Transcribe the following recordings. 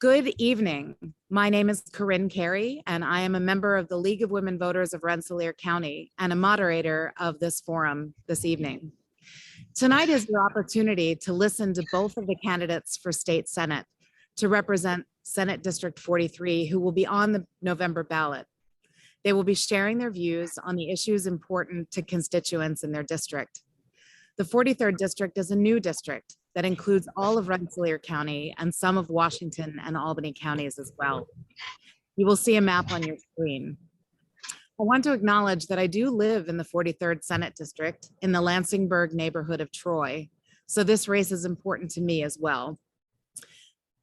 Good evening. My name is Corinne Carey, and I am a member of the League of Women Voters of Rensselaer County and a moderator of this forum this evening. Tonight is your opportunity to listen to both of the candidates for state senate to represent Senate District 43, who will be on the November ballot. They will be sharing their views on the issues important to constituents in their district. The 43rd district is a new district that includes all of Rensselaer County and some of Washington and Albany counties as well. You will see a map on your screen. I want to acknowledge that I do live in the 43rd Senate District in the Lansingburg neighborhood of Troy, so this race is important to me as well.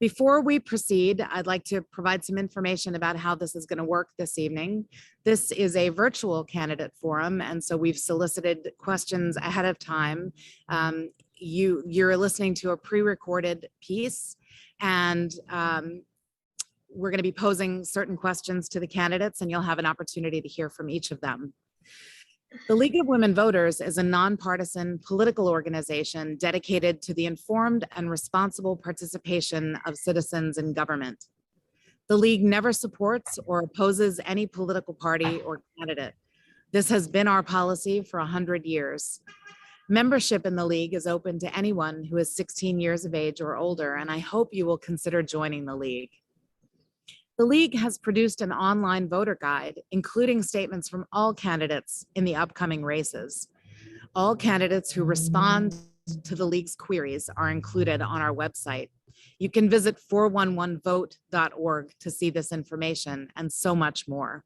Before we proceed, I'd like to provide some information about how this is going to work this evening. This is a virtual candidate forum, and so we've solicited questions ahead of time. You're listening to a pre-recorded piece, and we're going to be posing certain questions to the candidates, and you'll have an opportunity to hear from each of them. The League of Women Voters is a nonpartisan political organization dedicated to the informed and responsible participation of citizens in government. The League never supports or opposes any political party or candidate. This has been our policy for 100 years. Membership in the League is open to anyone who is 16 years of age or older, and I hope you will consider joining the League. The League has produced an online voter guide, including statements from all candidates in the upcoming races. All candidates who respond to the League's queries are included on our website. You can visit 411vote.org to see this information and so much more.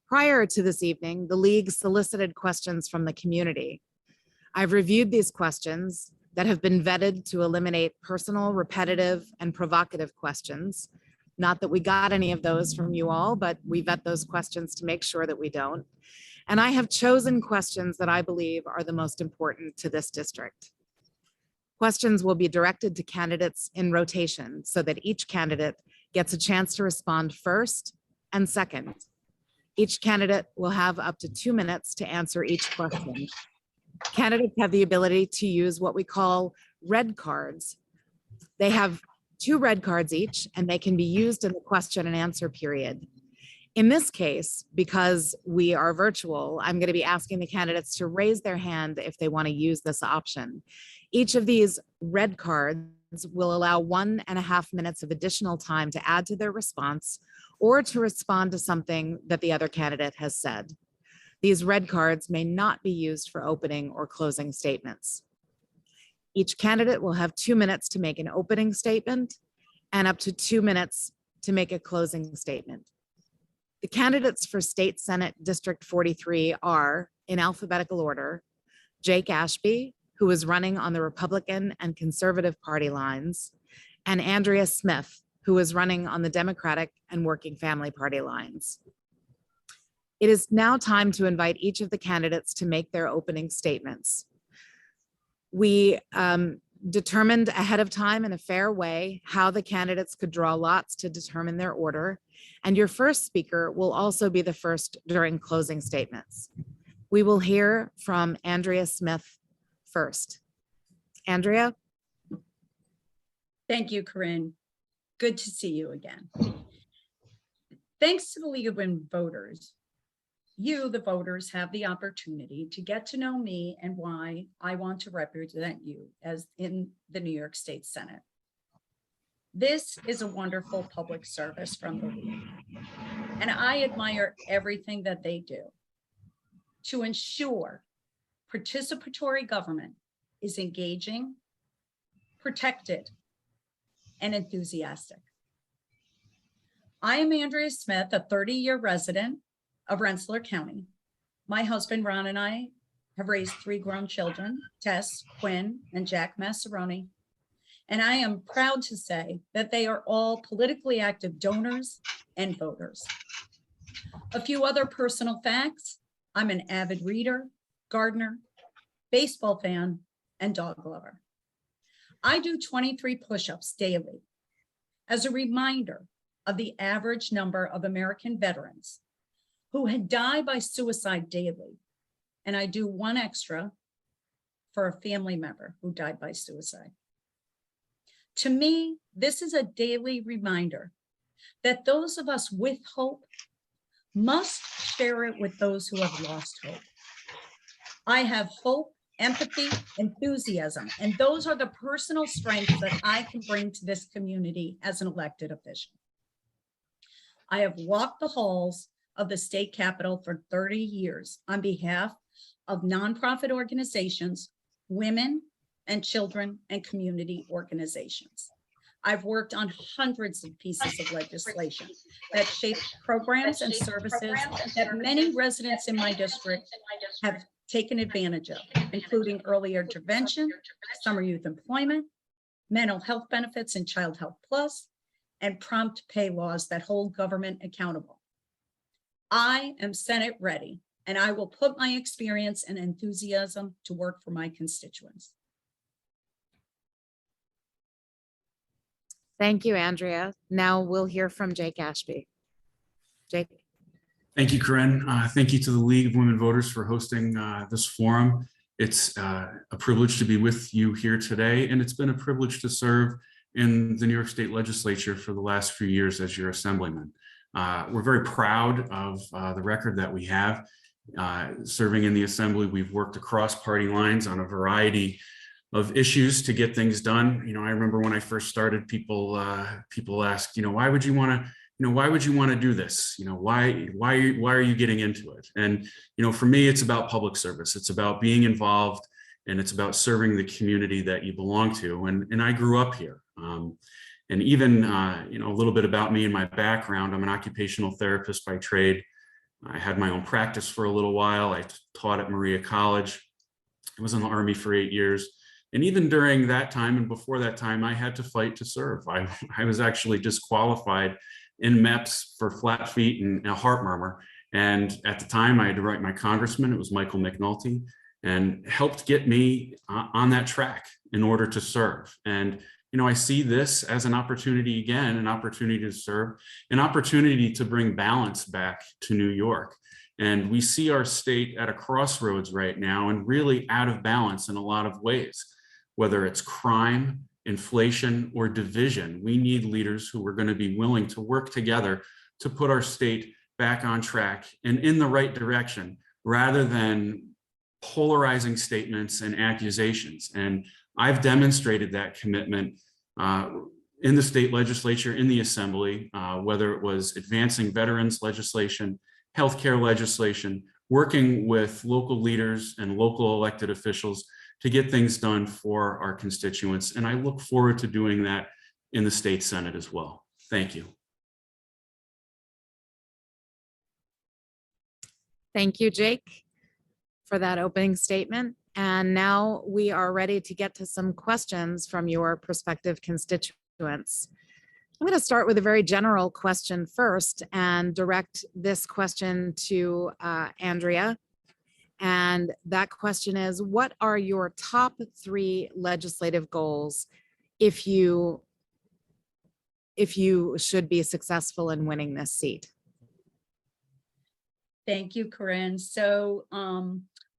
Prior to this evening, the League solicited questions from the community. I've reviewed these questions that have been vetted to eliminate personal, repetitive, and provocative questions. Not that we got any of those from you all, but we vet those questions to make sure that we don't. And I have chosen questions that I believe are the most important to this district. Questions will be directed to candidates in rotation so that each candidate gets a chance to respond first and second. Each candidate will have up to 2 minutes to answer each question. Candidates have the ability to use what we call red cards. They have 2 red cards each, and they can be used in the question and answer period. In this case, because we are virtual, I'm going to be asking the candidates to raise their hand if they want to use this option. Each of these red cards will allow 1.5 minutes of additional time to add to their response or to respond to something that the other candidate has said. These red cards may not be used for opening or closing statements. Each candidate will have 2 minutes to make an opening statement and up to 2 minutes to make a closing statement. The candidates for State Senate District 43 are, in alphabetical order, Jake Ashby, who is running on the Republican and Conservative party lines, and Andrea Smyth, who is running on the Democratic and Working Family party lines. It is now time to invite each of the candidates to make their opening statements. We determined ahead of time in a fair way how the candidates could draw lots to determine their order, and your first speaker will also be the first during closing statements. We will hear from Andrea Smyth first. Andrea? Thank you, Corinne. Good to see you again. Thanks to the League of Women Voters, you, the voters, have the opportunity to get to know me and why I want to represent you as in the New York State Senate. This is a wonderful public service from the League, and I admire everything that they do to ensure participatory government is engaging, protected, and enthusiastic. I am Andrea Smyth, a 30-year resident of Rensselaer County. My husband, Ron, and I have raised 3 grown children, Tess, Quinn, and Jack Massaroni. And I am proud to say that they are all politically active donors and voters. A few other personal facts: I'm an avid reader, gardener, baseball fan, and dog lover. I do 23 push-ups daily as a reminder of the average number of American veterans who had died by suicide daily. And I do 1 extra for a family member who died by suicide. To me, this is a daily reminder that those of us with hope must share it with those who have lost hope. I have hope, empathy, enthusiasm, and those are the personal strengths that I can bring to this community as an elected official. I have walked the halls of the state capitol for 30 years on behalf of nonprofit organizations, women and children, and community organizations. I've worked on hundreds of pieces of legislation that shape programs and services that many residents in my district have taken advantage of, including early intervention, summer youth employment, mental health benefits and Child Health Plus, and prompt pay laws that hold government accountable. I am Senate ready, and I will put my experience and enthusiasm to work for my constituents. Thank you, Andrea. Now we'll hear from Jake Ashby. Jake. Thank you, Corinne. Thank you to the League of Women Voters for hosting this forum. It's a privilege to be with you here today, and it's been a privilege to serve in the New York State Legislature for the last few years as your assemblyman. We're very proud of the record that we have. Serving in the Assembly, we've worked across party lines on a variety of issues to get things done. I remember when I first started, people asked, why would you want to do this? Why are you getting into it? And, for me, it's about public service. It's about being involved, and it's about serving the community that you belong to. And I grew up here. And even, a little bit about me and my background, I'm an occupational therapist by trade. I had my own practice for a little while. I taught at Maria College. I was in the Army for 8 years. And even during that time and before that time, I had to fight to serve. I was actually disqualified in MEPS for flat feet and a heart murmur. And at the time, I had to write my congressman. It was Michael McNulty, and helped get me on that track in order to serve. And I see this as an opportunity again, an opportunity to serve, an opportunity to bring balance back to New York. And we see our state at a crossroads right now and really out of balance in a lot of ways, whether it's crime, inflation, or division. We need leaders who are going to be willing to work together to put our state back on track and in the right direction, rather than polarizing statements and accusations. And I've demonstrated that commitment in the state legislature, in the Assembly, whether it was advancing veterans legislation, healthcare legislation, working with local leaders and local elected officials to get things done for our constituents. And I look forward to doing that in the state Senate as well. Thank you. Thank you, Jake, for that opening statement. And now we are ready to get to some questions from your prospective constituents. I'm going to start with a very general question first and direct this question to Andrea. And that question is, what are your top 3 legislative goals if you should be successful in winning this seat? Thank you, Corinne. So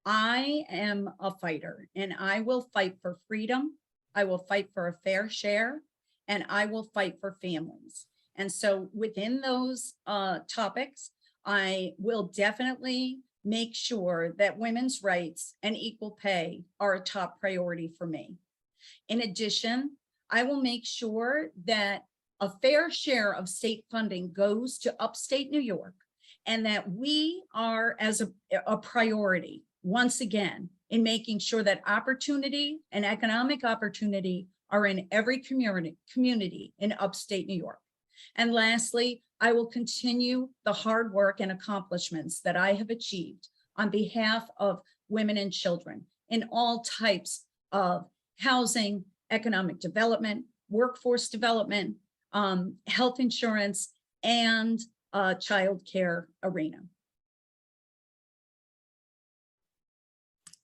I am a fighter, and I will fight for freedom. I will fight for a fair share, and I will fight for families. And so within those topics, I will definitely make sure that women's rights and equal pay are a top priority for me. In addition, I will make sure that a fair share of state funding goes to upstate New York, and that we are as a priority, once again, in making sure that opportunity and economic opportunity are in every community in upstate New York. And lastly, I will continue the hard work and accomplishments that I have achieved on behalf of women and children in all types of housing, economic development, workforce development, health insurance, and childcare arena.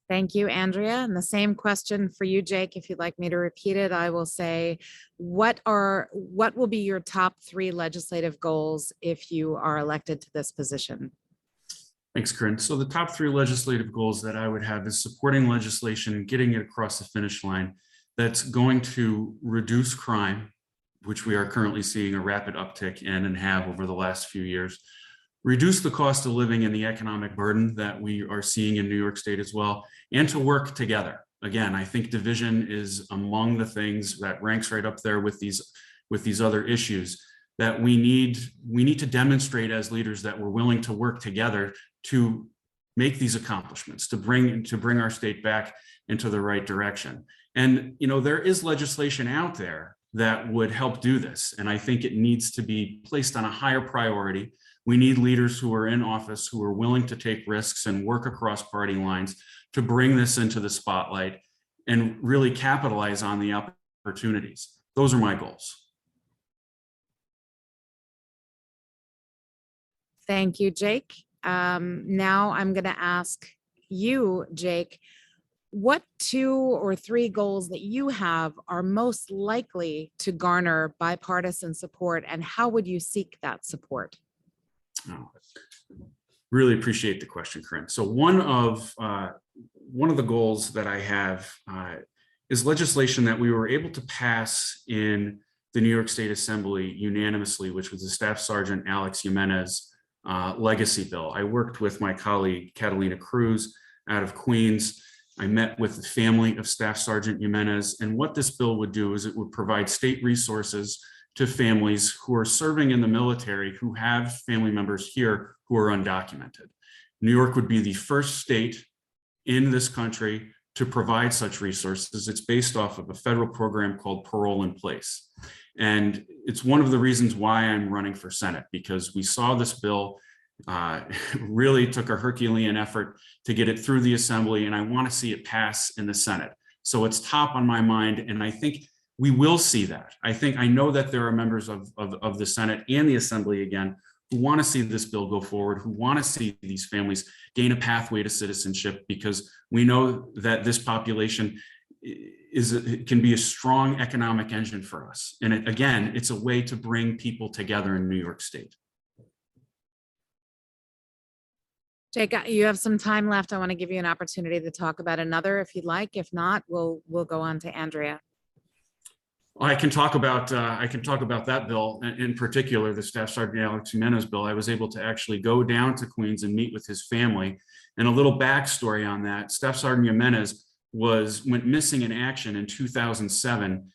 Thank you, Andrea. And the same question for you, Jake. If you'd like me to repeat it, I will say, what will be your top 3 legislative goals if you are elected to this position? Thanks, Corinne. So the top 3 legislative goals that I would have is supporting legislation and getting it across the finish line that's going to reduce crime, which we are currently seeing a rapid uptick in and have over the last few years, reduce the cost of living and the economic burden that we are seeing in New York State as well, and to work together. Again, I think division is among the things that ranks right up there with these other issues that we need to demonstrate as leaders that we're willing to work together to make these accomplishments, to bring our state back into the right direction. And there is legislation out there that would help do this, and I think it needs to be placed on a higher priority. We need leaders who are in office who are willing to take risks and work across party lines to bring this into the spotlight and really capitalize on the opportunities. Those are my goals. Thank you, Jake. Now I'm going to ask you, Jake, what 2 or 3 goals that you have are most likely to garner bipartisan support, and how would you seek that support? Oh, really appreciate the question, Corinne. So one of the goals that I have is legislation that we were able to pass in the New York State Assembly unanimously, which was the Staff Sergeant Alex Jimenez legacy bill. I worked with my colleague Catalina Cruz out of Queens. I met with the family of Staff Sergeant Jimenez, and what this bill would do is it would provide state resources to families who are serving in the military who have family members here who are undocumented. New York would be the first state in this country to provide such resources. It's based off of a federal program called Parole in Place. And it's one of the reasons why I'm running for Senate, because we saw this bill really took a Herculean effort to get it through the Assembly, and I want to see it pass in the Senate. So it's top on my mind, and I think we will see that. I know that there are members of the Senate and the Assembly again who want to see this bill go forward, who want to see these families gain a pathway to citizenship, because we know that this population can be a strong economic engine for us. And again, it's a way to bring people together in New York State. Jake, you have some time left. I want to give you an opportunity to talk about another if you'd like. If not, we'll go on to Andrea. I can talk about that bill in particular, the Staff Sergeant Alex Jimenez bill. I was able to actually go down to Queens and meet with his family. And a little backstory on that: Staff Sergeant Jimenez went missing in action in 2007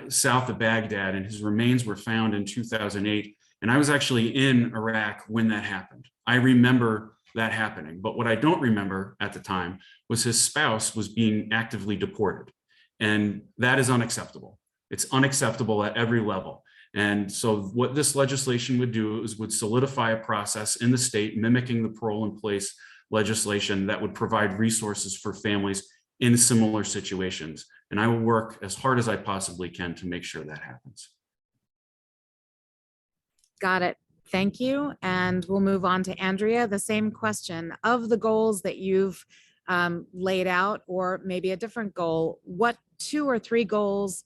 south of Baghdad, and his remains were found in 2008. And I was actually in Iraq when that happened. I remember that happening, but what I don't remember at the time was his spouse was being actively deported, and that is unacceptable. It's unacceptable at every level. And so what this legislation would do is would solidify a process in the state mimicking the Parole in Place legislation that would provide resources for families in similar situations. And I will work as hard as I possibly can to make sure that happens. Got it. Thank you. And we'll move on to Andrea. The same question: of the goals that you've laid out, or maybe a different goal, what 2 or 3 goals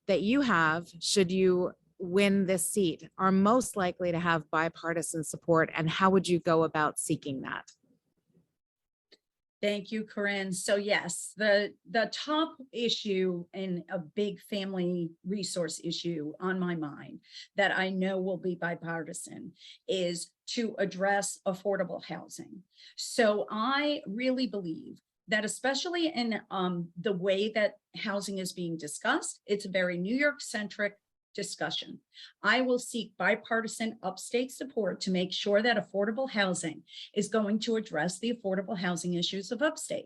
that you have, should you win this seat, are most likely to have bipartisan support, and how would you go about seeking that? Thank you, Corinne. So yes, the top issue and a big family resource issue on my mind that I know will be bipartisan is to address affordable housing. So I really believe that, especially in the way that housing is being discussed, it's a very New York centric discussion. I will seek bipartisan upstate support to make sure that affordable housing is going to address the affordable housing issues of upstate.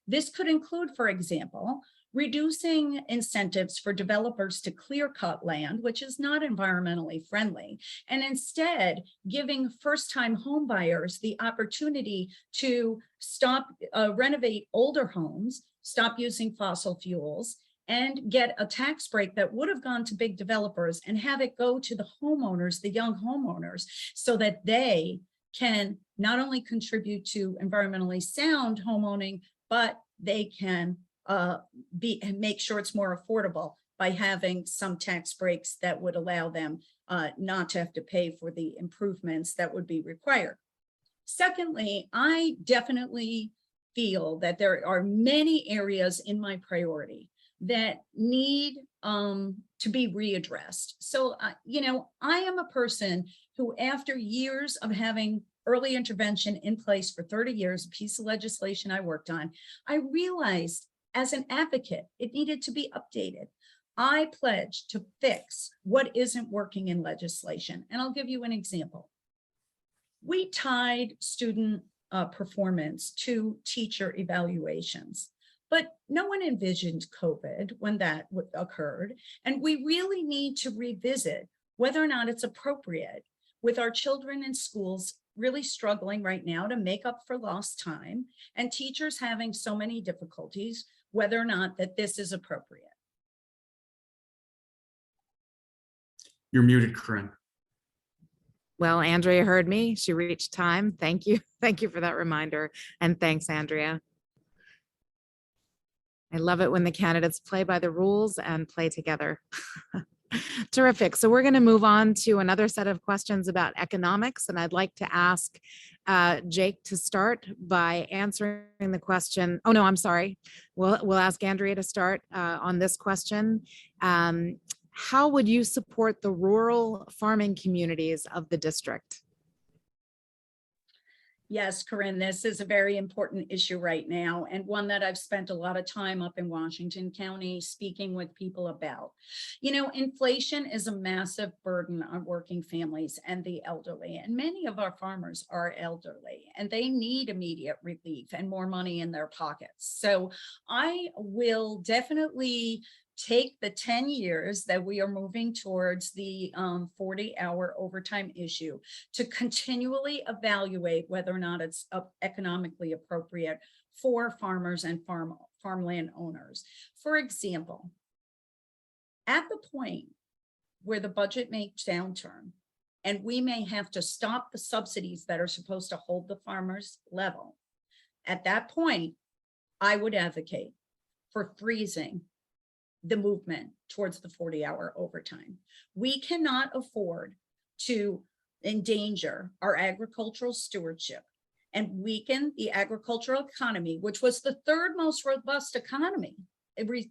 This could include, for example, reducing incentives for developers to clear cut land, which is not environmentally friendly, and instead giving first-time home buyers the opportunity to renovate older homes, stop using fossil fuels, and get a tax break that would have gone to big developers and have it go to the homeowners, the young homeowners, so that they can not only contribute to environmentally sound homeowning, but they can make sure it's more affordable by having some tax breaks that would allow them not to have to pay for the improvements that would be required. Secondly, I definitely feel that there are many areas in my priority that need to be readdressed. So, I am a person who, after years of having early intervention in place for 30 years, a piece of legislation I worked on, I realized as an advocate, it needed to be updated. I pledged to fix what isn't working in legislation. And I'll give you an example. We tied student performance to teacher evaluations, but no one envisioned COVID when that occurred. And we really need to revisit whether or not it's appropriate with our children in schools really struggling right now to make up for lost time and teachers having so many difficulties, whether or not that this is appropriate. You're muted, Corinne. Well, Andrea heard me. She reached time. Thank you. Thank you for that reminder. And thanks, Andrea. I love it when the candidates play by the rules and play together. Terrific. So we're going to move on to another set of questions about economics. And I'd like to ask Jake to start by answering the question. Oh, no, I'm sorry. We'll ask Andrea to start on this question. How would you support the rural farming communities of the district? Yes, Corinne, this is a very important issue right now, and one that I've spent a lot of time up in Washington County speaking with people about. Inflation is a massive burden on working families and the elderly, and many of our farmers are elderly, and they need immediate relief and more money in their pockets. So I will definitely take the 10 years that we are moving towards the 40-hour overtime issue to continually evaluate whether or not it's economically appropriate for farmers and farmland owners. For example, at the point where the budget may downturn and we may have to stop the subsidies that are supposed to hold the farmers level, at that point, I would advocate for freezing the movement towards the 40-hour overtime. We cannot afford to endanger our agricultural stewardship and weaken the agricultural economy, which was the third most robust economy,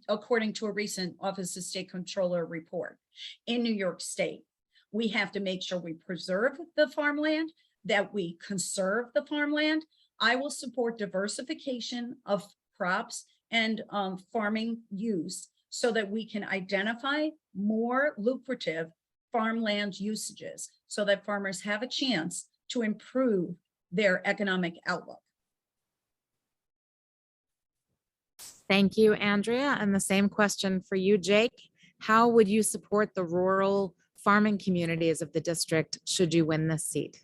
according to a recent Office of State Comptroller report in New York State. We have to make sure we preserve the farmland, that we conserve the farmland. I will support diversification of crops and farming use, so that we can identify more lucrative farmland usages so that farmers have a chance to improve their economic outlook. Thank you, Andrea. And the same question for you, Jake. How would you support the rural farming communities of the district should you win this seat?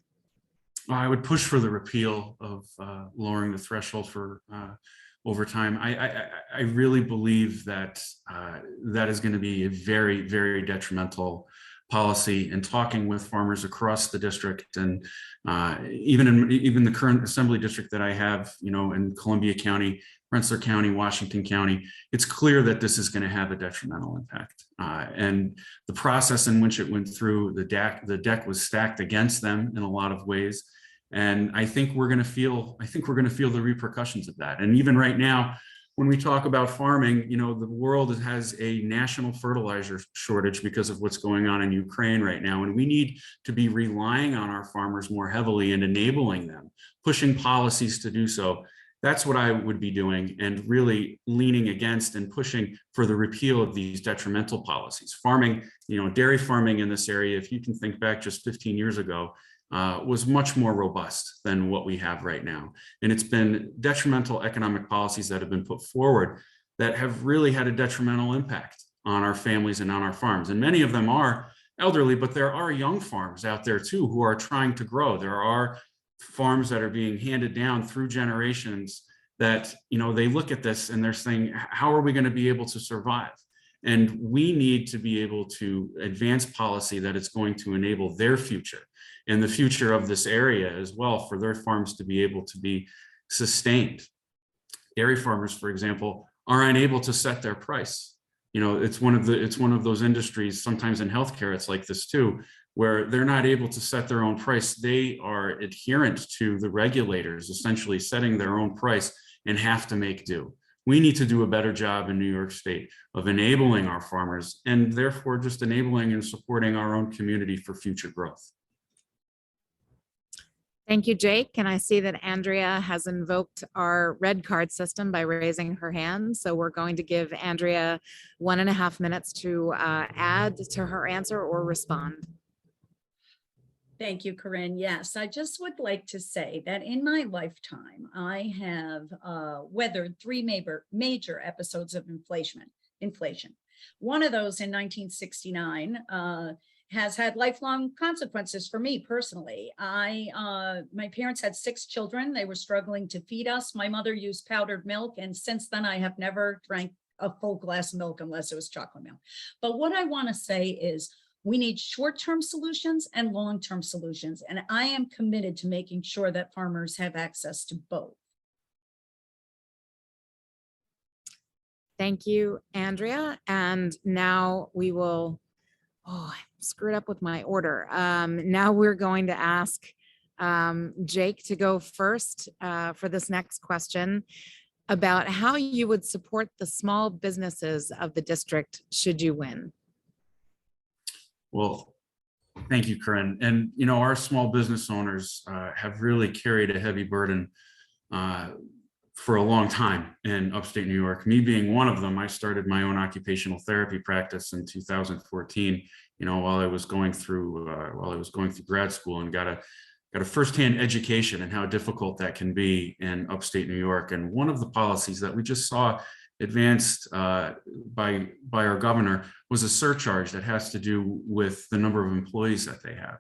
I would push for the repeal of lowering the threshold for overtime. I really believe that that is going to be a very, very detrimental policy. And talking with farmers across the district, and even the current assembly district that I have, in Columbia County, Rensselaer County, Washington County, it's clear that this is going to have a detrimental impact. And the process in which it went through, the deck was stacked against them in a lot of ways. And I think we're going to feel the repercussions of that. And even right now, when we talk about farming, the world has a national fertilizer shortage because of what's going on in Ukraine right now. And we need to be relying on our farmers more heavily and enabling them, pushing policies to do so. That's what I would be doing, and really leaning against and pushing for the repeal of these detrimental policies. Farming, dairy farming in this area, if you can think back just 15 years ago, was much more robust than what we have right now. And it's been detrimental economic policies that have been put forward that have really had a detrimental impact on our families and on our farms. And many of them are elderly, but there are young farms out there too who are trying to grow. There are farms that are being handed down through generations that, they look at this and they're saying, how are we going to be able to survive? And we need to be able to advance policy that is going to enable their future and the future of this area as well, for their farms to be able to be sustained. Dairy farmers, for example, are unable to set their price. It's one of those industries, sometimes in healthcare, it's like this too, where they're not able to set their own price. They are adherent to the regulators essentially setting their own price and have to make do. We need to do a better job in New York State of enabling our farmers and therefore just enabling and supporting our own community for future growth. Thank you, Jake. And I see that Andrea has invoked our red card system by raising her hand. So we're going to give Andrea 1.5 minutes to add to her answer or respond. Thank you, Corinne. Yes, I just would like to say that in my lifetime, I have weathered 3 major episodes of inflation. One of those in 1969 has had lifelong consequences for me personally. My parents had 6 children. They were struggling to feed us. My mother used powdered milk, and since then I have never drank a full glass of milk unless it was chocolate milk. But what I want to say is we need short-term solutions and long-term solutions, and I am committed to making sure that farmers have access to both. Thank you, Andrea. And now we will, I screwed up with my order. Now we're going to ask Jake to go first for this next question about how you would support the small businesses of the district should you win. Well, thank you, Corinne. And, you know, our small business owners have really carried a heavy burden for a long time in upstate New York. Me being one of them, I started my own occupational therapy practice in 2014, you know, while I was going through grad school, and got a firsthand education in how difficult that can be in upstate New York. And one of the policies that we just saw advanced by our governor was a surcharge that has to do with the number of employees that they have.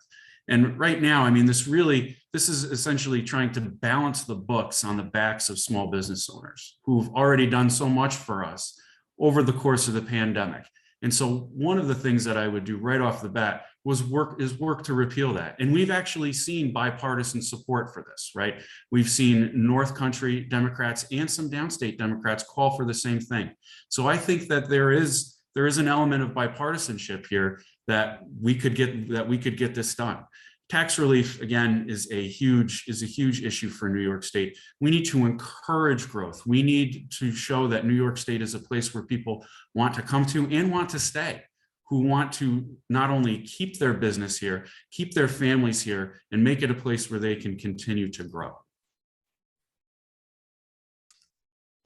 And right now, I mean, this is essentially trying to balance the books on the backs of small business owners who've already done so much for us over the course of the pandemic. And so one of the things that I would do right off the bat was work to repeal that. And we've actually seen bipartisan support for this, right? We've seen North Country Democrats and some downstate Democrats call for the same thing. So I think that there is an element of bipartisanship here that we could get this done. Tax relief, again, is a huge issue for New York State. We need to encourage growth. We need to show that New York State is a place where people want to come to and want to stay, who want to not only keep their business here, keep their families here, and make it a place where they can continue to grow.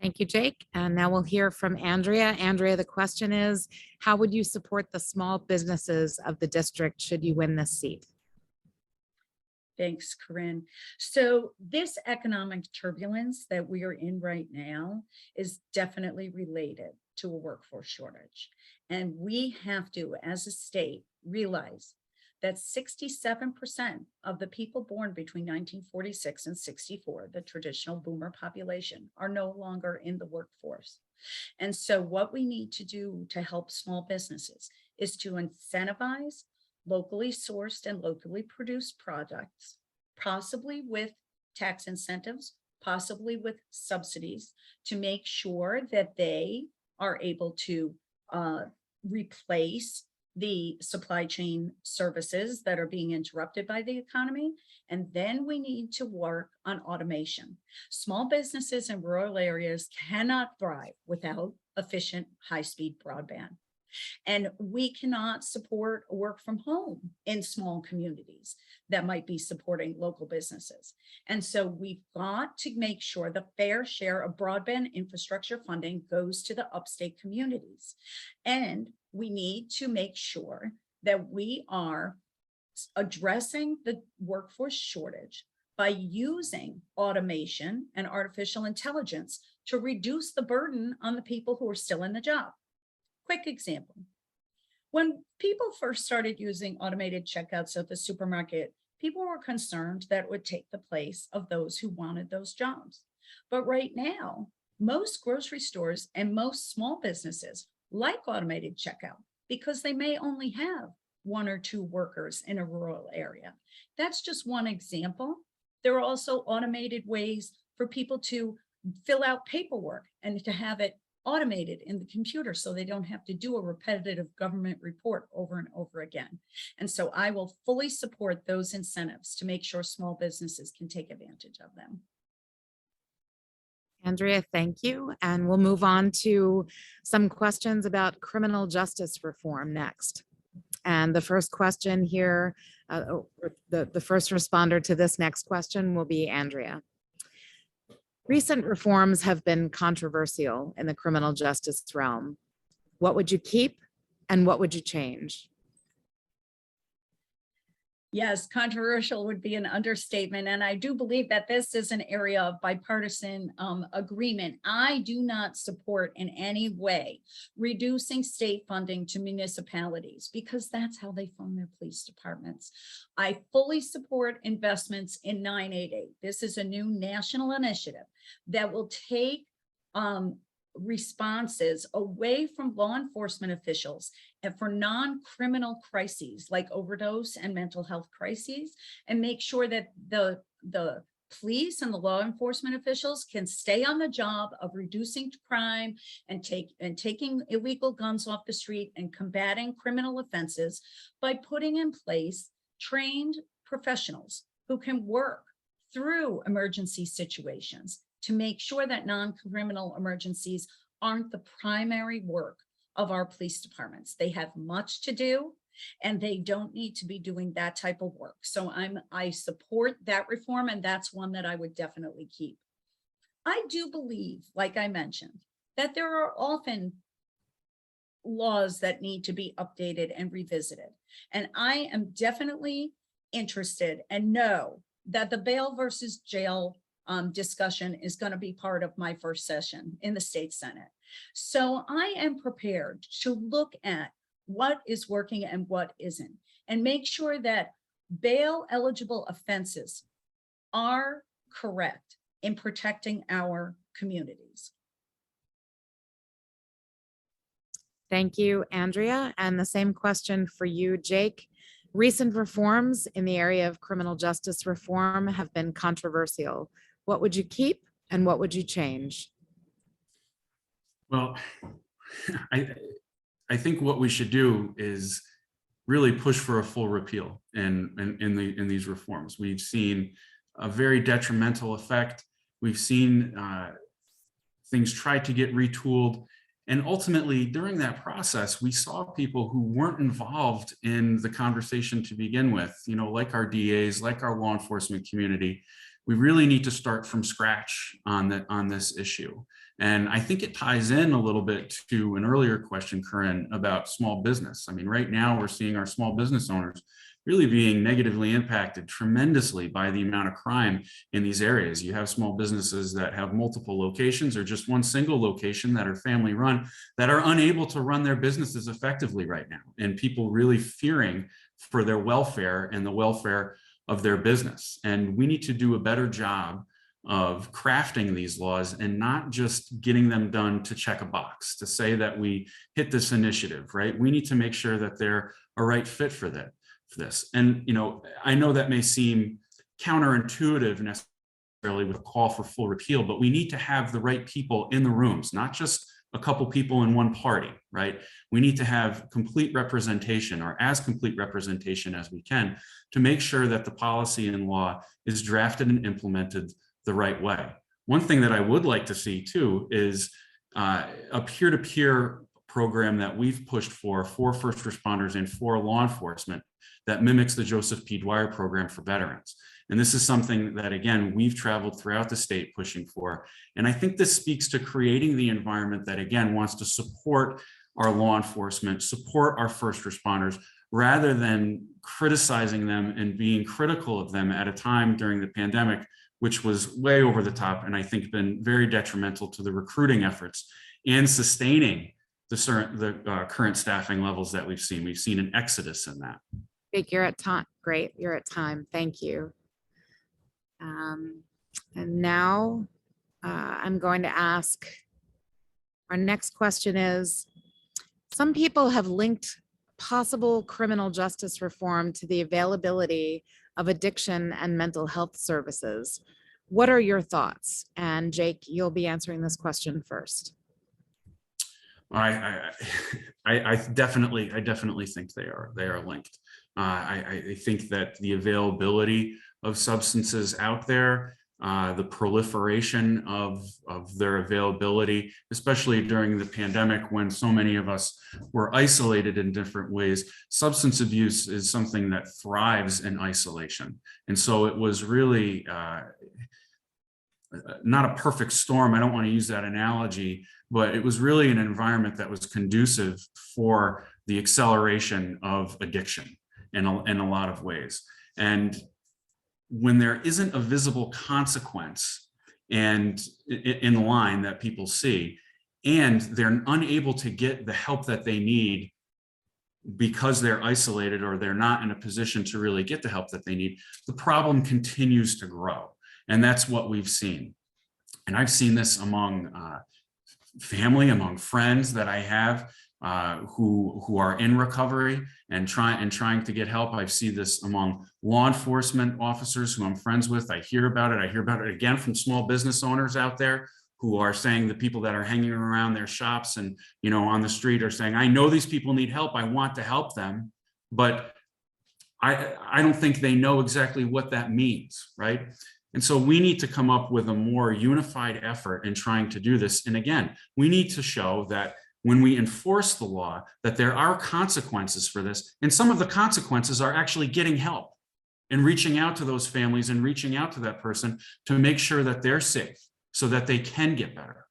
Thank you, Jake. And now we'll hear from Andrea. Andrea, the question is, how would you support the small businesses of the district should you win this seat? Thanks, Corinne. So this economic turbulence that we are in right now is definitely related to a workforce shortage. And we have to, as a state, realize that 67% of the people born between 1946 and 64, the traditional boomer population, are no longer in the workforce. And so what we need to do to help small businesses is to incentivize locally sourced and locally produced products, possibly with tax incentives, possibly with subsidies, to make sure that they are able to replace the supply chain services that are being interrupted by the economy. And then we need to work on automation. Small businesses in rural areas cannot thrive without efficient high-speed broadband. And we cannot support work from home in small communities that might be supporting local businesses. And so we've got to make sure the fair share of broadband infrastructure funding goes to the upstate communities. And we need to make sure that we are addressing the workforce shortage by using automation and artificial intelligence to reduce the burden on the people who are still in the job. Quick example. When people first started using automated checkouts at the supermarket, people were concerned that it would take the place of those who wanted those jobs. But right now, most grocery stores and most small businesses like automated checkout because they may only have 1 or 2 workers in a rural area. That's just one example. There are also automated ways for people to fill out paperwork and to have it automated in the computer so they don't have to do a repetitive government report over and over again. And so I will fully support those incentives to make sure small businesses can take advantage of them. Andrea, thank you. And we'll move on to some questions about criminal justice reform next. And the first question here, the first responder to this next question will be Andrea. Recent reforms have been controversial in the criminal justice realm. What would you keep and what would you change? Yes, controversial would be an understatement. And I do believe that this is an area of bipartisan agreement. I do not support in any way reducing state funding to municipalities because that's how they fund their police departments. I fully support investments in 988. This is a new national initiative that will take responses away from law enforcement officials and for non-criminal crises like overdose and mental health crises, and make sure that the police and the law enforcement officials can stay on the job of reducing crime and taking illegal guns off the street and combating criminal offenses by putting in place trained professionals who can work through emergency situations to make sure that non-criminal emergencies aren't the primary work of our police departments. They have much to do and they don't need to be doing that type of work. So I support that reform, and that's one that I would definitely keep. I do believe, like I mentioned, that there are often laws that need to be updated and revisited. And I am definitely interested and know that the bail versus jail discussion is going to be part of my first session in the state Senate. So I am prepared to look at what is working and what isn't, and make sure that bail eligible offenses are correct in protecting our communities. Thank you, Andrea. And the same question for you, Jake. Recent reforms in the area of criminal justice reform have been controversial. What would you keep and what would you change? Well, I think what we should do is really push for a full repeal in these reforms. We've seen a very detrimental effect. We've seen things tried to get retooled. And ultimately, during that process, we saw people who weren't involved in the conversation to begin with, you know, like our DAs, like our law enforcement community. We really need to start from scratch on this issue. And I think it ties in a little bit to an earlier question, Corinne, about small business. I mean, right now we're seeing our small business owners really being negatively impacted tremendously by the amount of crime in these areas. You have small businesses that have multiple locations or just one single location that are family run that are unable to run their businesses effectively right now. And people really fearing for their welfare and the welfare of their business. And we need to do a better job of crafting these laws and not just getting them done to check a box, to say that we hit this initiative, right? We need to make sure that they're a right fit for this. And, you know, I know that may seem counterintuitive necessarily with a call for full repeal, but we need to have the right people in the rooms, not just a couple people in one party, right? We need to have complete representation, or as complete representation as we can, to make sure that the policy and law is drafted and implemented the right way. One thing that I would like to see too is a peer-to-peer program that we've pushed for first responders and for law enforcement that mimics the Joseph P. Dwyer program for veterans. And this is something that, again, we've traveled throughout the state pushing for. And I think this speaks to creating the environment that, again, wants to support our law enforcement, support our first responders, rather than criticizing them and being critical of them at a time during the pandemic, which was way over the top and I think been very detrimental to the recruiting efforts and sustaining the current staffing levels that we've seen. We've seen an exodus in that. Jake, you're at time. Great, you're at time. Thank you. And now I'm going to ask, our next question is, some people have linked possible criminal justice reform to the availability of addiction and mental health services. What are your thoughts? And Jake, you'll be answering this question first. I definitely think they are linked. I think that the availability of substances out there the proliferation of their availability, especially during the pandemic when so many of us were isolated in different ways. Substance abuse is something that thrives in isolation. And so it was really not a perfect storm. I don't want to use that analogy, but it was really an environment that was conducive for the acceleration of addiction in a lot of ways. And when there isn't a visible consequence and in the line that people see, and they're unable to get the help that they need because they're isolated or they're not in a position to really get the help that they need, the problem continues to grow. And that's what we've seen. And I've seen this among family, among friends that I have who are in recovery and trying to get help. I've seen this among law enforcement officers who I'm friends with. I hear about it. I hear about it again from small business owners out there who are saying, the people that are hanging around their shops and, you know, on the street are saying, I know these people need help. I want to help them, but I don't think they know exactly what that means, right? And so we need to come up with a more unified effort in trying to do this. And again, we need to show that when we enforce the law, that there are consequences for this. And some of the consequences are actually getting help and reaching out to those families and reaching out to that person to make sure that they're safe so that they can get better.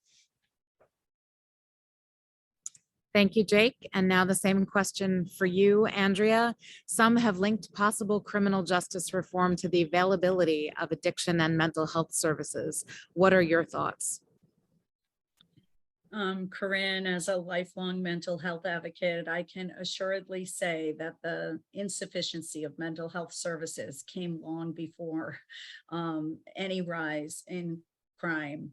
Thank you, Jake. And now the same question for you, Andrea. Some have linked possible criminal justice reform to the availability of addiction and mental health services. What are your thoughts? Corinne, as a lifelong mental health advocate, I can assuredly say that the insufficiency of mental health services came long before any rise in crime.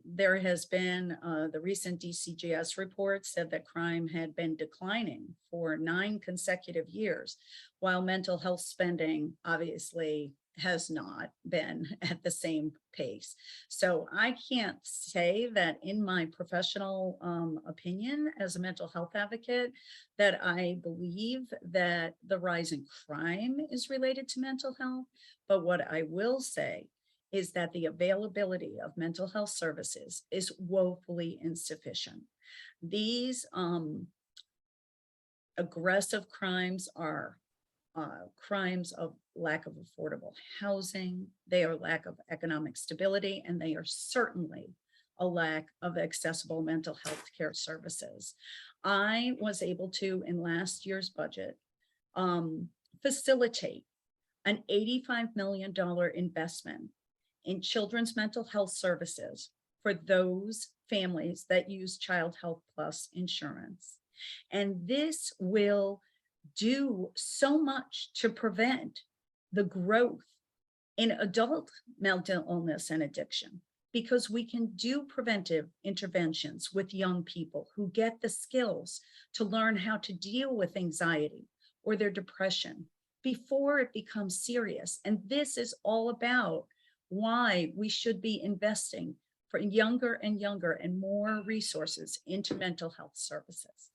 There has been the recent DCGS report said that crime had been declining for 9 consecutive years, while mental health spending obviously has not been at the same pace. So I can't say that in my professional opinion as a mental health advocate that I believe that the rise in crime is related to mental health. But what I will say is that the availability of mental health services is woefully insufficient. These aggressive crimes are crimes of lack of affordable housing, they are lack of economic stability, and they are certainly a lack of accessible mental health care services. I was able to, in last year's budget, facilitate an $85 million investment in children's mental health services for those families that use Child Health Plus insurance. And this will do so much to prevent the growth in adult mental illness and addiction, because we can do preventive interventions with young people who get the skills to learn how to deal with anxiety or their depression before it becomes serious. And this is all about why we should be investing for younger and younger and more resources into mental health services.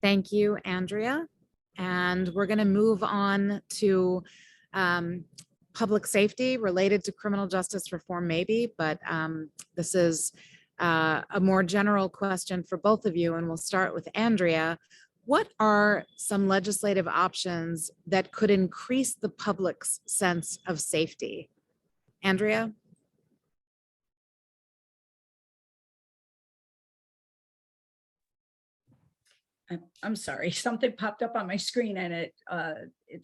Thank you, Andrea. And we're going to move on to public safety related to criminal justice reform, maybe, but this is a more general question for both of you. And we'll start with Andrea. What are some legislative options that could increase the public's sense of safety? Andrea? I'm sorry, something popped up on my screen and it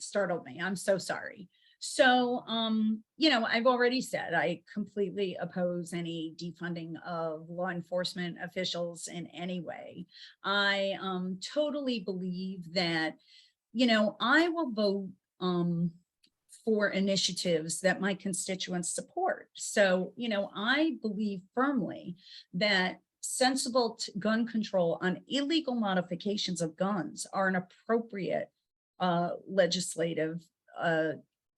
startled me. I'm so sorry. So, you know, I've already said I completely oppose any defunding of law enforcement officials in any way. I totally believe that, you know, I will vote for initiatives that my constituents support. So, you know, I believe firmly that sensible gun control on illegal modifications of guns are an appropriate legislative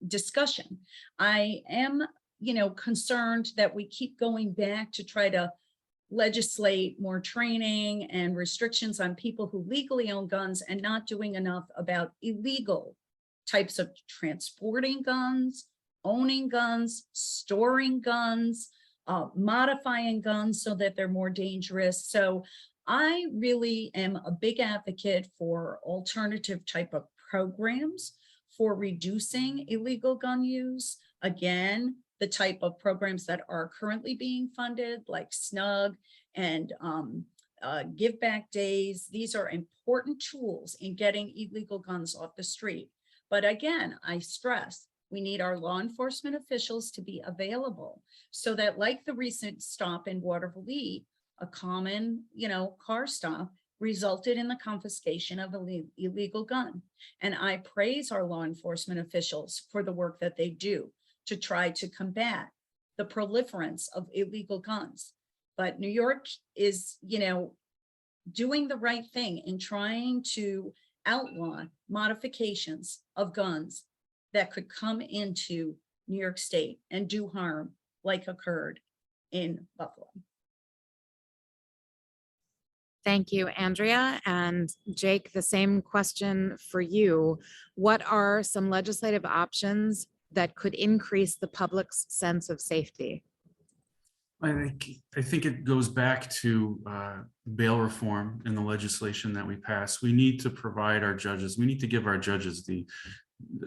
discussion. I am, you know, concerned that we keep going back to try to legislate more training and restrictions on people who legally own guns and not doing enough about illegal types of transporting guns, owning guns, storing guns, modifying guns so that they're more dangerous. So I really am a big advocate for alternative type of programs for reducing illegal gun use. Again, the type of programs that are currently being funded, like SNUG and Give Back Days. These are important tools in getting illegal guns off the street. But again, I stress, we need our law enforcement officials to be available so that, like the recent stop in Waterville, a common, car stop resulted in the confiscation of an illegal gun. And I praise our law enforcement officials for the work that they do to try to combat the proliferance of illegal guns. But New York is, doing the right thing in trying to outlaw modifications of guns that could come into New York State and do harm, like occurred in Buffalo. Thank you, Andrea. And Jake, the same question for you. What are some legislative options that could increase the public's sense of safety? I think it goes back to bail reform in the legislation that we pass. We need to provide our judges, we need to give our judges the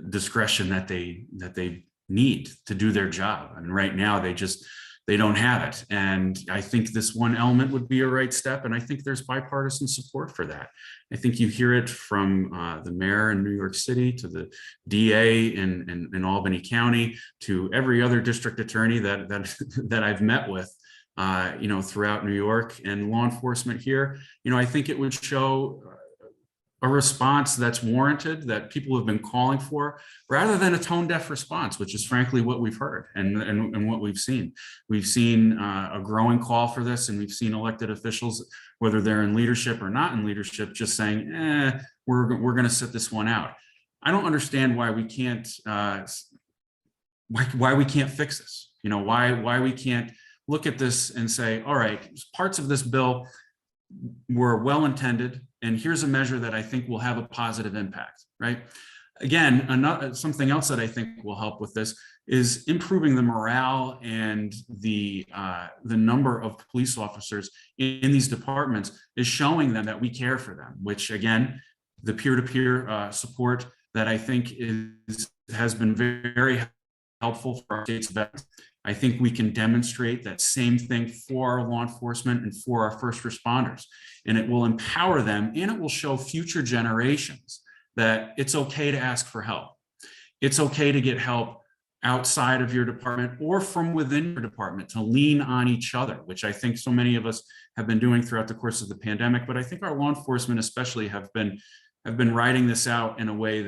discretion that they need to do their job. I mean, right now they don't have it. And I think this one element would be a right step. And I think there's bipartisan support for that. I think you hear it from the mayor in New York City to the DA in Albany County to every other district attorney that I've met with, throughout New York and law enforcement here. I think it would show a response that's warranted, that people have been calling for, rather than a tone deaf response, which is frankly what we've heard and what we've seen. We've seen a growing call for this, and we've seen elected officials, whether they're in leadership or not in leadership, just saying, we're going to sit this one out. I don't understand why we can't why we can't fix this. Why we can't look at this and say, all right, parts of this bill were well intended, and here's a measure that I think will have a positive impact, right? Again, something else that I think will help with this is improving the morale and the number of police officers in these departments is showing them that we care for them, which again, the peer-to-peer support that I think has been very helpful for our state's veterans. I think we can demonstrate that same thing for our law enforcement and for our first responders, and it will empower them, and it will show future generations that it's okay to ask for help. It's okay to get help outside of your department or from within your department, to lean on each other, which I think so many of us have been doing throughout the course of the pandemic. But I think our law enforcement especially have been riding this out in a way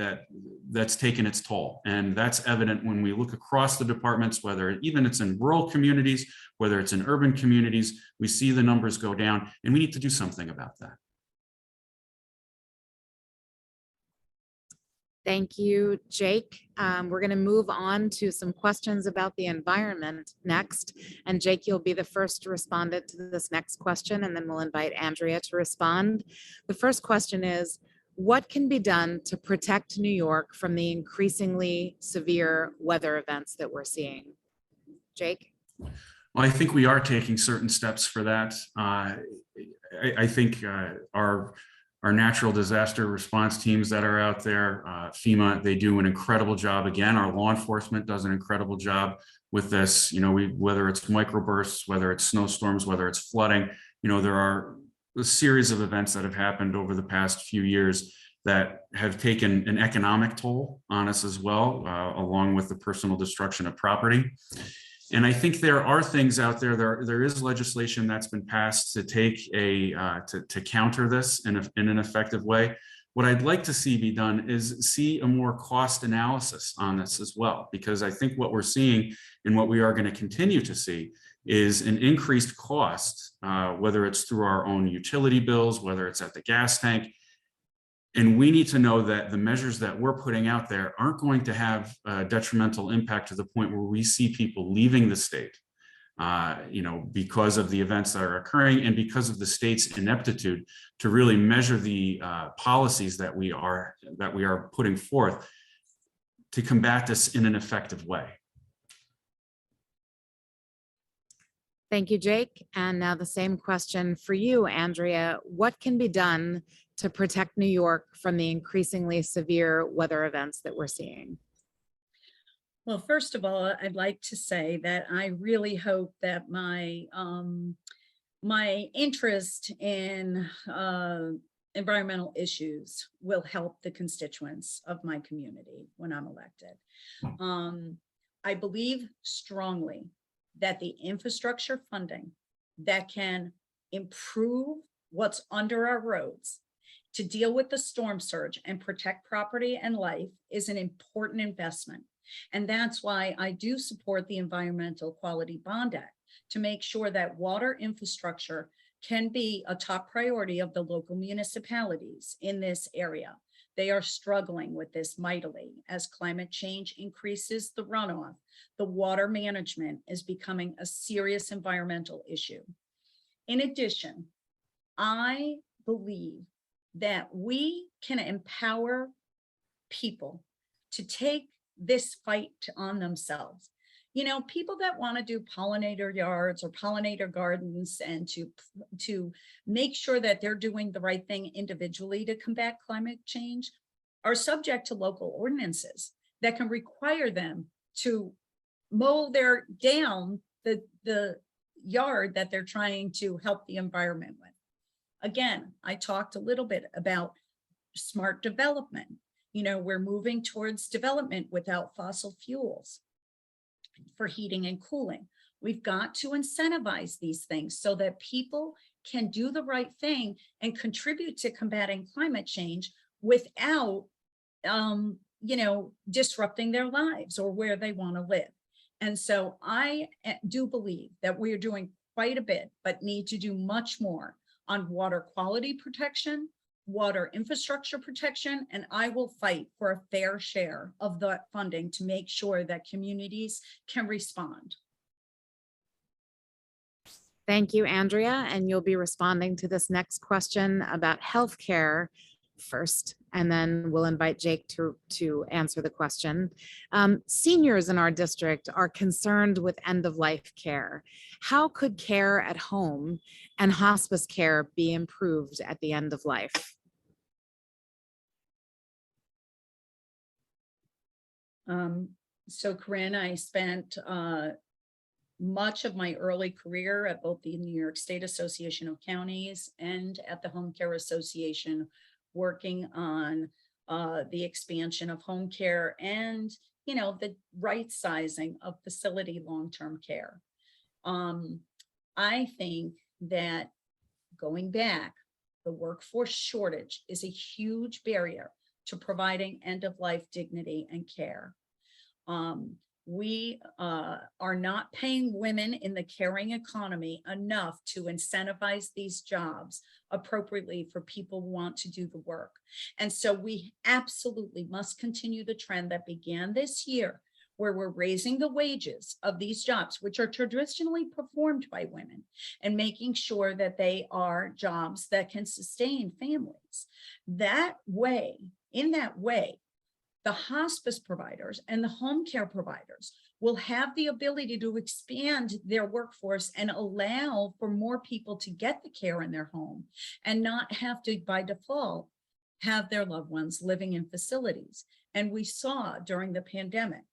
that's taken its toll. And that's evident when we look across the departments, whether even it's in rural communities, whether it's in urban communities, we see the numbers go down, and we need to do something about that. Thank you, Jake. We're going to move on to some questions about the environment next. And Jake, you'll be the first respondent to this next question, and then we'll invite Andrea to respond. The first question is, what can be done to protect New York from the increasingly severe weather events that we're seeing? Jake? Well, I think we are taking certain steps for that. I think our natural disaster response teams that are out there, FEMA, they do an incredible job. Again, our law enforcement does an incredible job with this. Whether it's microbursts, whether it's snowstorms, whether it's flooding, there are a series of events that have happened over the past few years that have taken an economic toll on us as well, along with the personal destruction of property. And I think there are things out there. There is legislation that's been passed to take to counter this in an effective way. What I'd like to see be done is see a more cost analysis on this as well, because I think what we're seeing and what we are going to continue to see is an increased cost, whether it's through our own utility bills, whether it's at the gas tank. And we need to know that the measures that we're putting out there aren't going to have a detrimental impact to the point where we see people leaving the state, because of the events that are occurring and because of the state's ineptitude to really measure the policies that we are putting forth. to combat this in an effective way. Thank you, Jake. And now the same question for you, Andrea. What can be done to protect New York from the increasingly severe weather events that we're seeing? Well, first of all, I'd like to say that I really hope that my interest in environmental issues will help the constituents of my community when I'm elected. I believe strongly that the infrastructure funding that can improve what's under our roads to deal with the storm surge and protect property and life is an important investment. And that's why I do support the Environmental Quality Bond Act, to make sure that water infrastructure can be a top priority of the local municipalities in this area. They are struggling with this mightily as climate change increases the runoff. The water management is becoming a serious environmental issue. In addition, I believe that we can empower people to take this fight on themselves. You know, people that want to do pollinator yards or pollinator gardens and to make sure that they're doing the right thing individually to combat climate change are subject to local ordinances that can require them to mow down the yard that they're trying to help the environment with. Again, I talked a little bit about smart development. You know, we're moving towards development without fossil fuels for heating and cooling. We've got to incentivize these things so that people can do the right thing and contribute to combating climate change without, you know, disrupting their lives or where they want to live. And so I do believe that we are doing quite a bit, but need to do much more on water quality protection, water infrastructure protection, and I will fight for a fair share of that funding to make sure that communities can respond. Thank you, Andrea. And you'll be responding to this next question about healthcare first, and then we'll invite Jake to answer the question. Seniors in our district are concerned with end-of-life care. How could care at home and hospice care be improved at the end of life? So Corinne, I spent much of my early career at both the New York State Association of Counties and at the Home Care Association, working on the expansion of home care and, you know, the right sizing of facility long-term care. I think that going back, the workforce shortage is a huge barrier to providing end-of-life dignity and care. We are not paying women in the caring economy enough to incentivize these jobs appropriately for people who want to do the work. And so we absolutely must continue the trend that began this year, where we're raising the wages of these jobs, which are traditionally performed by women, and making sure that they are jobs that can sustain families. That way, in that way, the hospice providers and the home care providers will have the ability to expand their workforce and allow for more people to get the care in their home and not have to, by default, have their loved ones living in facilities. And we saw during the pandemic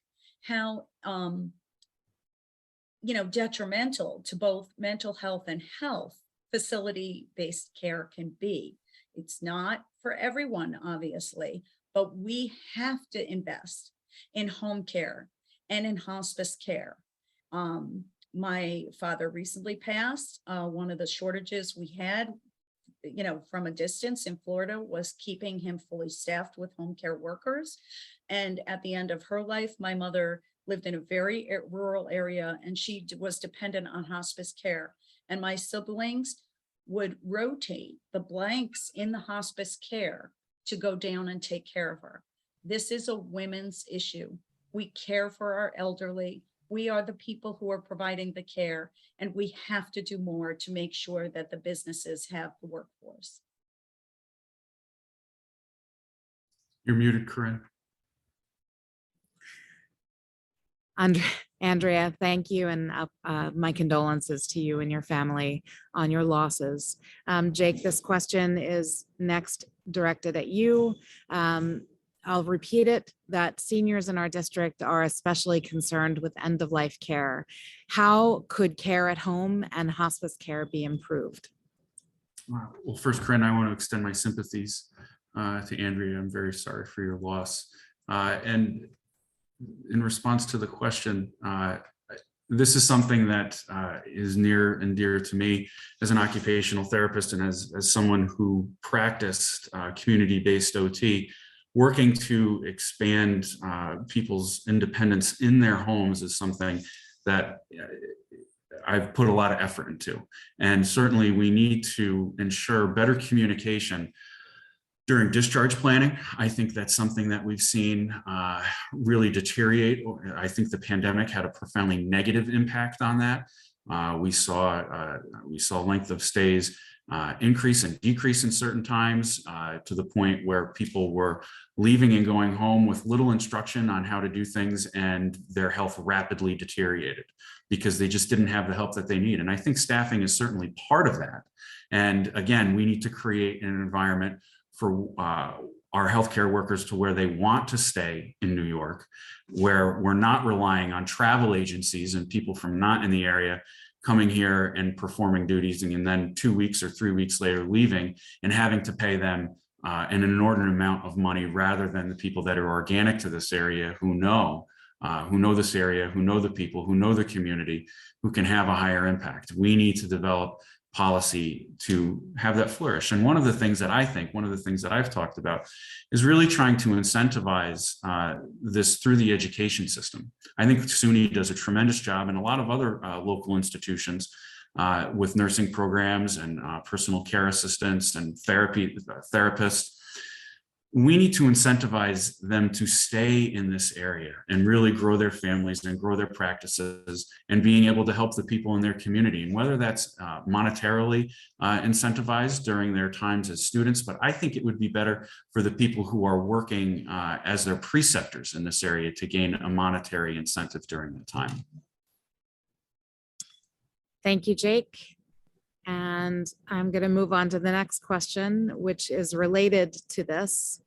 how, you know, detrimental to both mental health and health facility-based care can be. It's not for everyone, obviously, but we have to invest in home care and in hospice care. My father recently passed. One of the shortages we had, you know, from a distance in Florida was keeping him fully staffed with home care workers. And at the end of her life, my mother lived in a very rural area and she was dependent on hospice care. And my siblings would rotate the blanks in the hospice care to go down and take care of her. This is a women's issue. We care for our elderly. We are the people who are providing the care, and we have to do more to make sure that the businesses have the workforce. You're muted, Corinne. Andrea, thank you, and my condolences to you and your family on your losses. Jake, this question is next directed at you. I'll repeat it, that seniors in our district are especially concerned with end-of-life care. How could care at home and hospice care be improved? Well, first, Corinne, I want to extend my sympathies to Andrea. I'm very sorry for your loss. And in response to the question, this is something that is near and dear to me as an occupational therapist and as someone who practiced community-based OT. Working to expand people's independence in their homes is something that I've put a lot of effort into. And certainly we need to ensure better communication during discharge planning. I think that's something that we've seen really deteriorate. I think the pandemic had a profoundly negative impact on that. We saw length of stays increase and decrease in certain times to the point where people were leaving and going home with little instruction on how to do things, and their health rapidly deteriorated because they just didn't have the help that they need. And I think staffing is certainly part of that. And again, we need to create an environment for our healthcare workers to where they want to stay in New York, where we're not relying on travel agencies and people from not in the area coming here and performing duties and then 2 weeks or 3 weeks later leaving and having to pay them an inordinate amount of money, rather than the people that are organic to this area who know this area, who know the people, who know the community, who can have a higher impact. We need to develop policy to have that flourish. And one of the things that I've talked about is really trying to incentivize this through the education system. I think SUNY does a tremendous job, and a lot of other local institutions with nursing programs and personal care assistants and therapists. We need to incentivize them to stay in this area and really grow their families and grow their practices and being able to help the people in their community. And whether that's monetarily incentivized during their times as students, but I think it would be better for the people who are working as their preceptors in this area to gain a monetary incentive during that time. Thank you, Jake. And I'm going to move on to the next question, which is related to this.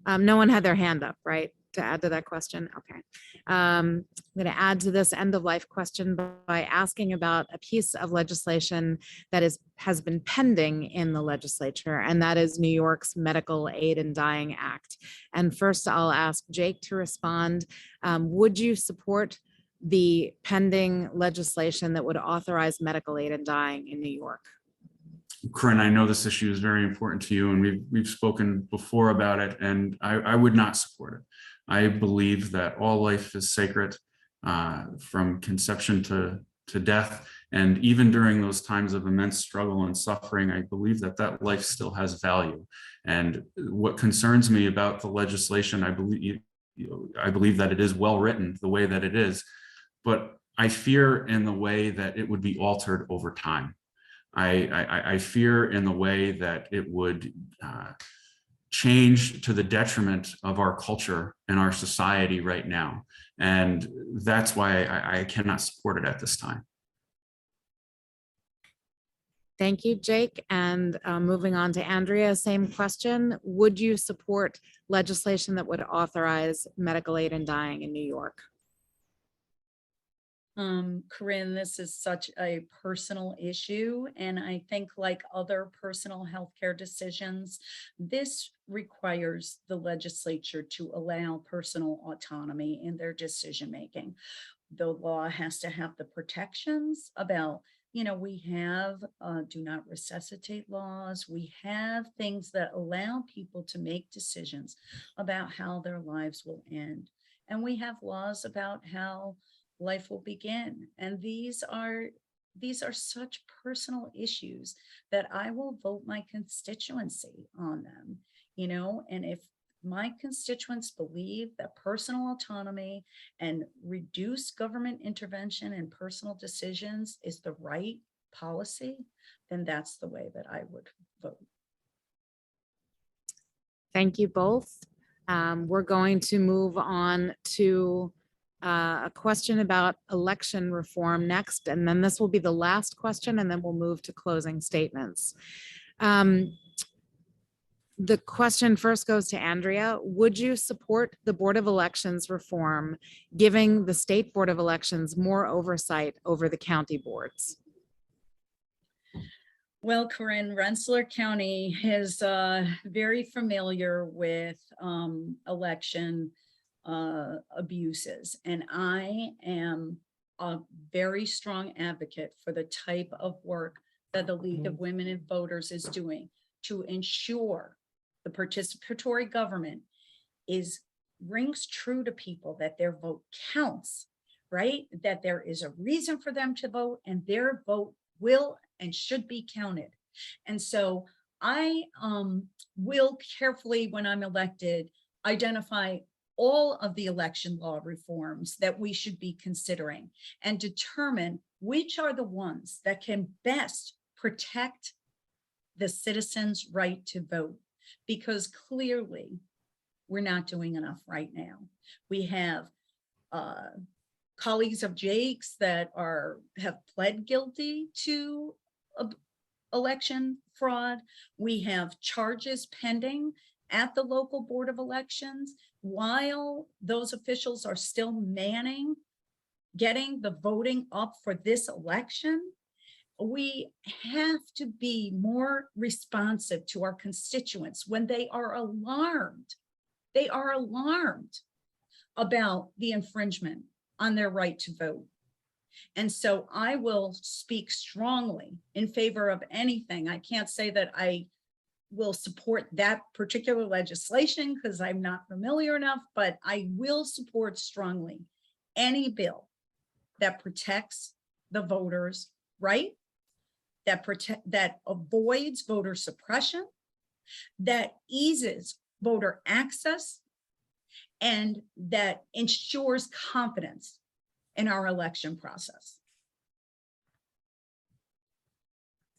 No one had their hand up, right, to add to that question? Okay. I'm going to add to this end-of-life question by asking about a piece of legislation that has been pending in the legislature, and that is New York's Medical Aid in Dying Act. And first, I'll ask Jake to respond. Would you support the pending legislation that would authorize medical aid in dying in New York? Corinne, I know this issue is very important to you, and we've spoken before about it, and I would not support it. I believe that all life is sacred from conception to death, and even during those times of immense struggle and suffering, I believe that life still has value. And what concerns me about the legislation, I believe that it is well written the way that it is, but I fear in the way that it would be altered over time. I fear in the way that it would change to the detriment of our culture and our society right now. And that's why I cannot support it at this time. Thank you, Jake. And moving on to Andrea, same question. Would you support legislation that would authorize medical aid in dying in New York? Corinne, this is such a personal issue, and I think, like other personal healthcare decisions, this requires the legislature to allow personal autonomy in their decision making. The law has to have the protections about, we have do not resuscitate laws. We have things that allow people to make decisions about how their lives will end. And we have laws about how life will begin. And these are such personal issues that I will vote my constituency on them, and if my constituents believe that personal autonomy and reduced government intervention in personal decisions is the right policy, then that's the way that I would vote. Thank you both. We're going to move on to a question about election reform next, and then this will be the last question, and then we'll move to closing statements. The question first goes to Andrea. Would you support the Board of Elections reform, giving the State Board of Elections more oversight over the county boards? Well, Corinne, Rensselaer County is very familiar with election abuses, and I am a very strong advocate for the type of work that the League of Women and Voters is doing to ensure the participatory government rings true to people, that their vote counts, right? That there is a reason for them to vote, and their vote will and should be counted. And so I will carefully, when I'm elected, identify all of the election law reforms that we should be considering and determine which are the ones that can best protect the citizens' right to vote, because clearly we're not doing enough right now. We have colleagues of Jake's that have pled guilty to election fraud. We have charges pending at the local Board of Elections while those officials are still manning getting the voting up for this election. We have to be more responsive to our constituents when they are alarmed. They are alarmed about the infringement on their right to vote. And so I will speak strongly in favor of anything. I can't say that I will support that particular legislation because I'm not familiar enough, but I will support strongly any bill that protects the voters' right, that avoids voter suppression, that eases voter access, and that ensures confidence in our election process.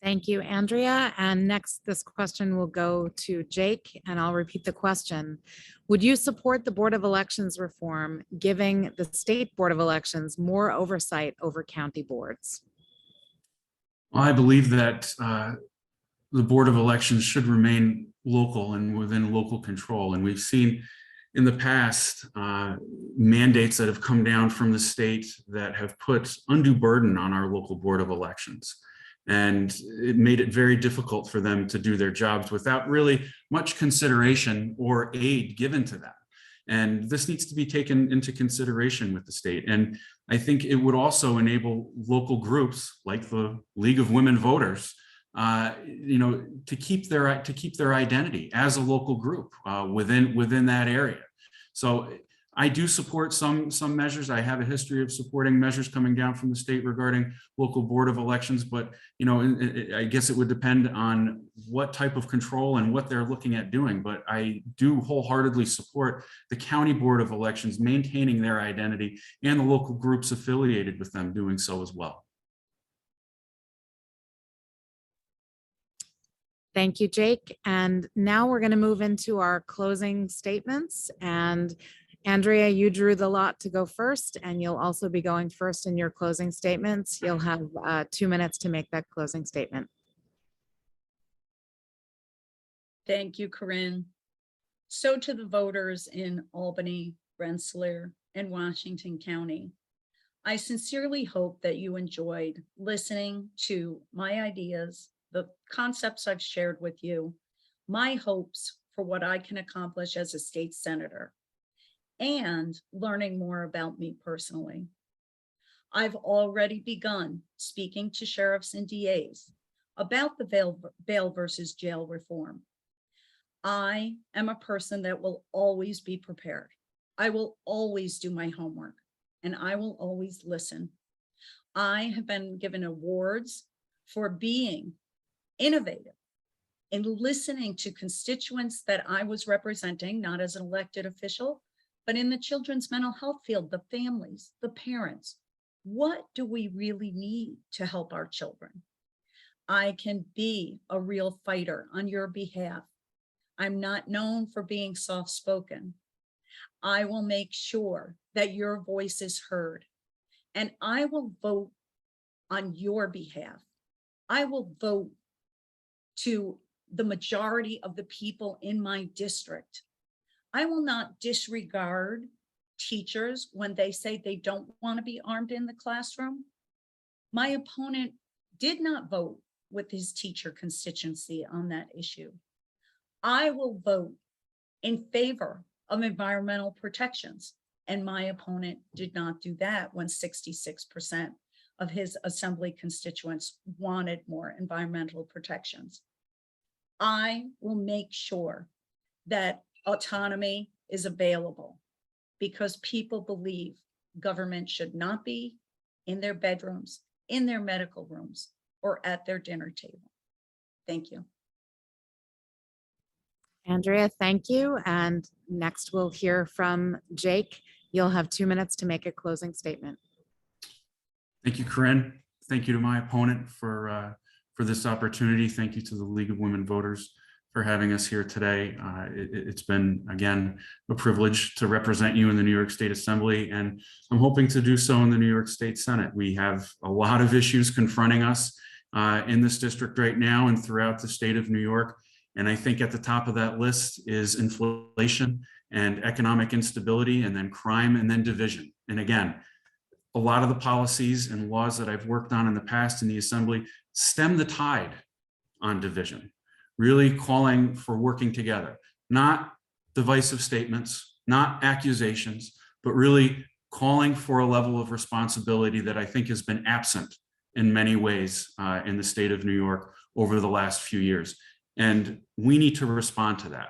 Thank you, Andrea. And next, this question will go to Jake, and I'll repeat the question. Would you support the Board of Elections reform, giving the State Board of Elections more oversight over county boards? Well, I believe that the Board of Elections should remain local and within local control. And we've seen in the past mandates that have come down from the state that have put undue burden on our local Board of Elections. And it made it very difficult for them to do their jobs without really much consideration or aid given to them. And this needs to be taken into consideration with the state. And I think it would also enable local groups like the League of Women Voters, to keep their identity as a local group within that area. So I do support some measures. I have a history of supporting measures coming down from the state regarding local Board of Elections, but I guess it would depend on what type of control and what they're looking at doing. But I do wholeheartedly support the County Board of Elections maintaining their identity and the local groups affiliated with them doing so as well. Thank you, Jake. And now we're going to move into our closing statements. And Andrea, you drew the lot to go first, and you'll also be going first in your closing statements. You'll have 2 minutes to make that closing statement. Thank you, Corinne. So to the voters in Albany, Rensselaer, and Washington County, I sincerely hope that you enjoyed listening to my ideas, the concepts I've shared with you, my hopes for what I can accomplish as a state senator, and learning more about me personally. I've already begun speaking to sheriffs and DAs about the bail versus jail reform. I am a person that will always be prepared. I will always do my homework, and I will always listen. I have been given awards for being innovative in listening to constituents that I was representing, not as an elected official, but in the children's mental health field, the families, the parents. What do we really need to help our children? I can be a real fighter on your behalf. I'm not known for being soft-spoken. I will make sure that your voice is heard, and I will vote on your behalf. I will vote to the majority of the people in my district. I will not disregard teachers when they say they don't want to be armed in the classroom. My opponent did not vote with his teacher constituency on that issue. I will vote in favor of environmental protections, and my opponent did not do that when 66% of his assembly constituents wanted more environmental protections. I will make sure that autonomy is available because people believe government should not be in their bedrooms, in their medical rooms, or at their dinner table. Thank you. Andrea, thank you. And next we'll hear from Jake. You'll have 2 minutes to make a closing statement. Thank you, Corinne. Thank you to my opponent for this opportunity. Thank you to the League of Women Voters for having us here today. It's been, again, a privilege to represent you in the New York State Assembly, and I'm hoping to do so in the New York State Senate. We have a lot of issues confronting us in this district right now and throughout the state of New York. And I think at the top of that list is inflation and economic instability, and then crime, and then division. And again, a lot of the policies and laws that I've worked on in the past in the Assembly stem the tide on division, really calling for working together, not divisive statements, not accusations, but really calling for a level of responsibility that I think has been absent in many ways in the state of New York over the last few years. And we need to respond to that.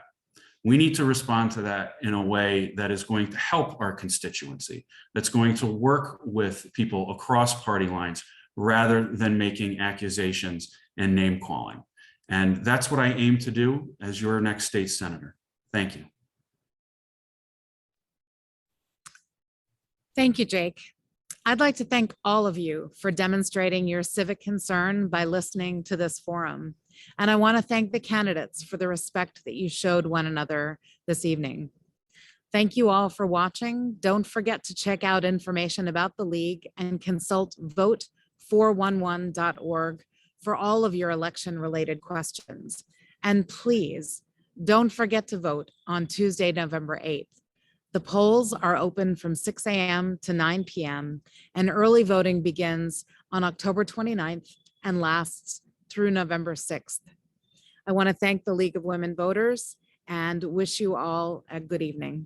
We need to respond to that in a way that is going to help our constituency, that's going to work with people across party lines rather than making accusations and name calling. And that's what I aim to do as your next state senator. Thank you. Thank you, Jake. I'd like to thank all of you for demonstrating your civic concern by listening to this forum. And I want to thank the candidates for the respect that you showed one another this evening. Thank you all for watching. Don't forget to check out information about the League and consult vote411.org for all of your election-related questions. And please, don't forget to vote on Tuesday, November 8th. The polls are open from 6 a.m. to 9 p.m. and early voting begins on October 29th and lasts through November 6th. I want to thank the League of Women Voters and wish you all a good evening.